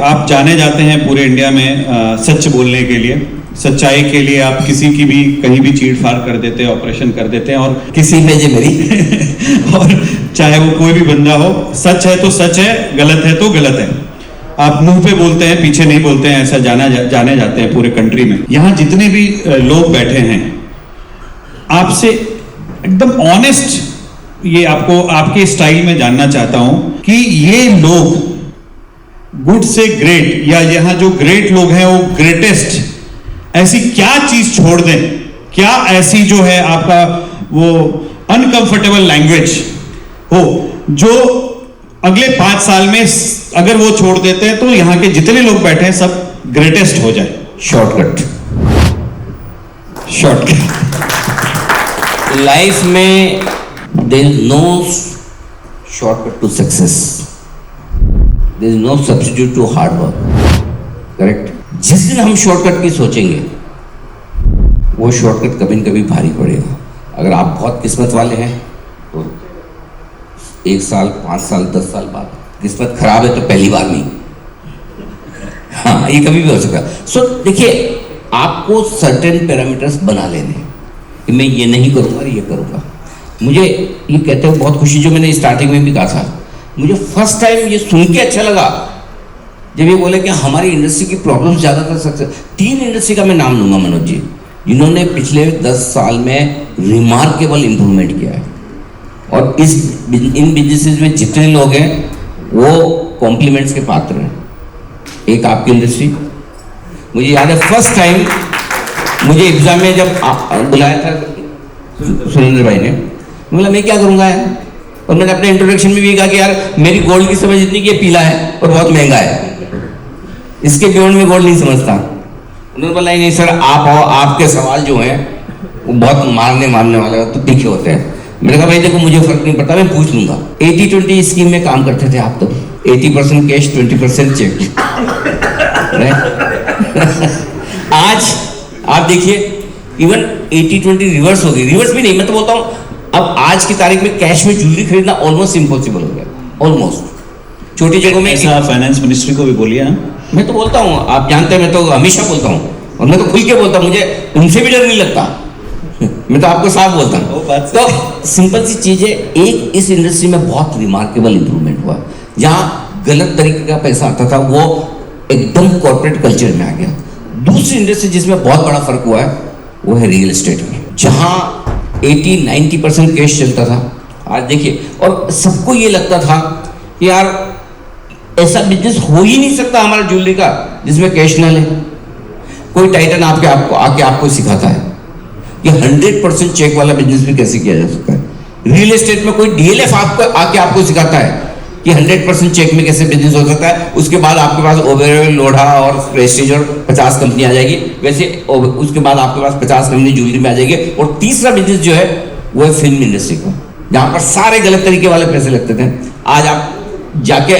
आप जाने जाते हैं पूरे इंडिया में सच बोलने के लिए, सच्चाई के लिए। आप किसी की भी कहीं भी चीड़ फाड़ कर देते हैं, ऑपरेशन कर देते हैं, और किसी में जे मेरी और चाहे वो कोई भी बंदा हो, सच है तो सच है, गलत है तो गलत है। आप मुंह पे बोलते हैं, पीछे नहीं बोलते हैं, ऐसा जाने जाते हैं पूरे कंट्री में। यहाँ जितने भी लोग बैठे हैं, आपसे एकदम ऑनेस्ट ये आपको आपके स्टाइल में जानना चाहता हूं कि ये लोग गुड से ग्रेट, या यहाँ जो ग्रेट लोग हैं वो ग्रेटेस्ट, ऐसी क्या चीज छोड़ दें, क्या ऐसी जो है आपका वो अनकंफर्टेबल लैंग्वेज हो जो अगले 5 साल में अगर वो छोड़ देते हैं तो यहाँ के जितने लोग बैठे हैं सब ग्रेटेस्ट हो जाए। शॉर्टकट लाइफ में there is no shortcut to success, there is no substitute to hard work. Correct. जिस दिन हम शॉर्टकट की सोचेंगे वो शॉर्टकट कभी न कभी भारी पड़ेगा। अगर आप बहुत किस्मत वाले हैं तो 1 साल, 5 साल, 10 साल बाद, किस्मत खराब है तो पहली बार नहीं। हाँ, ये कभी भी हो सकता है। सो देखिए, आपको सर्टेन पैरामीटर्स बना लेने कि मैं ये नहीं करूँगा, ये करूँगा। मुझे ये कहते हुए बहुत खुशी, जो मैंने स्टार्टिंग में भी कहा था, मुझे फर्स्ट टाइम ये सुन के अच्छा लगा जब ये बोले कि हमारी इंडस्ट्री की प्रॉब्लम ज़्यादातर सक्सेस। 3 इंडस्ट्री का मैं नाम लूँगा मनोज जी, जिन्होंने पिछले 10 साल में रिमार्केबल इंप्रूवमेंट किया है, और इन बिजनेसेस में जितने लोग हैं वो कॉम्प्लीमेंट्स के पात्र हैं। एक आपकी इंडस्ट्री, मुझे याद है फर्स्ट टाइम मुझे एग्जाम में जब बुलाया था सुरेंद्र भाई ने, बोला मैं क्या करूँगा यार, और मैंने अपने इंट्रोडक्शन में भी कहा कि यार मेरी गोल्ड की समझ इतनी कि ये पीला है और बहुत महंगा है, इसके बियॉन्ड में गोल्ड नहीं समझता। उन्होंने बोला नहीं सर, आप आओ, आपके सवाल जो हैं वो बहुत मारने वाले तो तीखे होते हैं। मैंने कहा भाई देखो, मुझे फर्क नहीं पड़ता, मैं पूछ लूंगा। 80-20 स्कीम में काम करते थे आप, तो 80% कैश, 20% चेक। आज आप देखिए, इवन 80-20 रिवर्स हो गई। रिवर्स भी नहीं, मैं तो बोलता हूँ अब आज की तारीख में कैश में ज्वेलरी खरीदना ऑलमोस्ट इम्पॉसिबल हो गया, ऑलमोस्ट। छोटी जगहों में ऐसा फाइनेंस मिनिस्ट्री को भी बोलिए ना। मैं तो बोलता हूँ, आप जानते हैं मैं तो हमेशा बोलता हूँ, और मैं तो खुल के बोलता हूँ, मुझे उनसे भी डर नहीं लगता। मैं तो आपको साफ बोलता हूँ। तो सिंपल सी चीज़ है, एक इस इंडस्ट्री में बहुत रिमार्केबल इंप्रूवमेंट हुआ। जहाँ गलत तरीके का पैसा आता था वो एकदम कॉर्पोरेट कल्चर में आ गया। दूसरी इंडस्ट्री जिसमें बहुत बड़ा फर्क हुआ है वो है रियल एस्टेट में, जहाँ 80-90% कैश चलता था। आज देखिए, और सबको ये लगता था कि यार ऐसा बिजनेस हो ही नहीं सकता हमारा ज्वेलरी का जिसमें कैश ना ले। कोई टाइटन आके आपको सिखाता है कि 100% चेक वाला बिजनेस भी कैसे किया जा सकता है। रियल एस्टेट में कोई डीएलएफ आपको सिखाता है कि 100% चेक में कैसे बिजनेस हो सकता है। उसके बाद आपके पास ओबेरॉय, लोढ़ा और प्रेस्टीज और 50 कंपनी आ जाएगी। वैसे उसके बाद आपके पास 50 कंपनी ज्वेलरी में आ जाएगी। और तीसरा बिजनेस जो है वो है फिल्म इंडस्ट्री का, जहाँ पर सारे गलत तरीके वाले पैसे लगते थे। आज आप जाके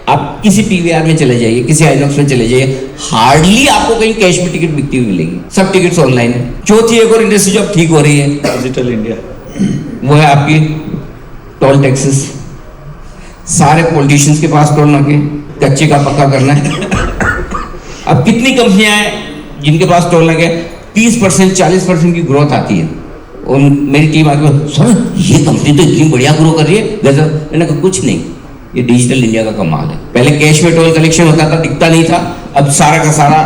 आप किसी पीवीआर में चले जाइए, किसी आइनॉक्स में चले जाइए, हार्डली आपको कहीं कैश में टिकट बिकती हुई मिलेगी। सब टिकट्स ऑनलाइन है। चौथी एक और इंडस्ट्री जो अब ठीक हो रही है, डिजिटल इंडिया, वो है आपकी टोल टैक्सेस। सारे पॉलिटिशियंस के पास टोल नाके, कच्चे का पक्का करना है। अब कितनी कंपनियां हैं जिनके पास टोल नाके 30%, 40% की ग्रोथ आती है, और मेरी टीम आके सर ये कंपनी तो इतनी बढ़िया ग्रो कर रही है। गजब। मैंने कहा कुछ नहीं, ये डिजिटल इंडिया का कमाल है। पहले कैश में टोल कलेक्शन होता था, दिखता नहीं था, अब सारा का सारा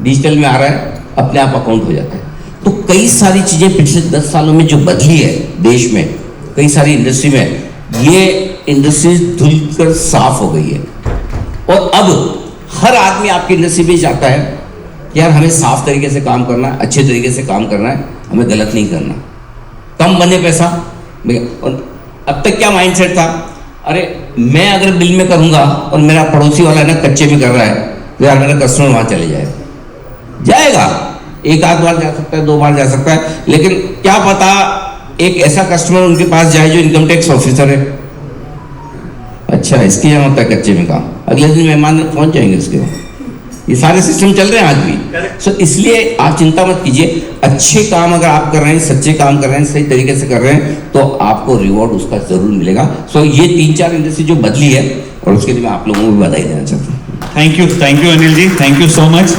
डिजिटल में आ रहा है, अपने आप अकाउंट हो जाता है। तो कई सारी चीज़ें पिछले 10 सालों में जो बदली है देश में, कई सारी इंडस्ट्री में, ये इंडस्ट्रीज धुलकर साफ हो गई है। और अब हर आदमी आपकी इंडस्ट्री में जाता है कि यार हमें साफ तरीके से काम करना है, अच्छे तरीके से काम करना है, हमें गलत नहीं करना, कम बने पैसा। और अब तक क्या माइंडसेट था, अरे मैं अगर बिल में करूंगा और मेरा पड़ोसी वाला ना कच्चे में कर रहा है तो यार मेरा कस्टमर वहां चले जाएगा। एक आध बार जा सकता है, 2 बार जा सकता है, लेकिन क्या पता एक ऐसा कस्टमर उनके पास जाए जो इनकम टैक्स ऑफिसर है। अच्छा, इसके यहाँ होता है कच्चे में काम, अगले दिन मेहमान पहुंच जाएंगे उसके वहाँ। ये सारे सिस्टम चल रहे हैं आज भी। सो इसलिए आप चिंता मत कीजिए, अच्छे काम अगर आप कर रहे हैं, सच्चे काम कर रहे हैं, सही तरीके से कर रहे हैं, तो आपको रिवॉर्ड उसका जरूर मिलेगा। सो ये 3-4 इंडस्ट्री जो बदली है, और उसके लिए मैं आप लोगों को भी बधाई देना चाहता हूँ। Thank you Anil ji, thank you so much.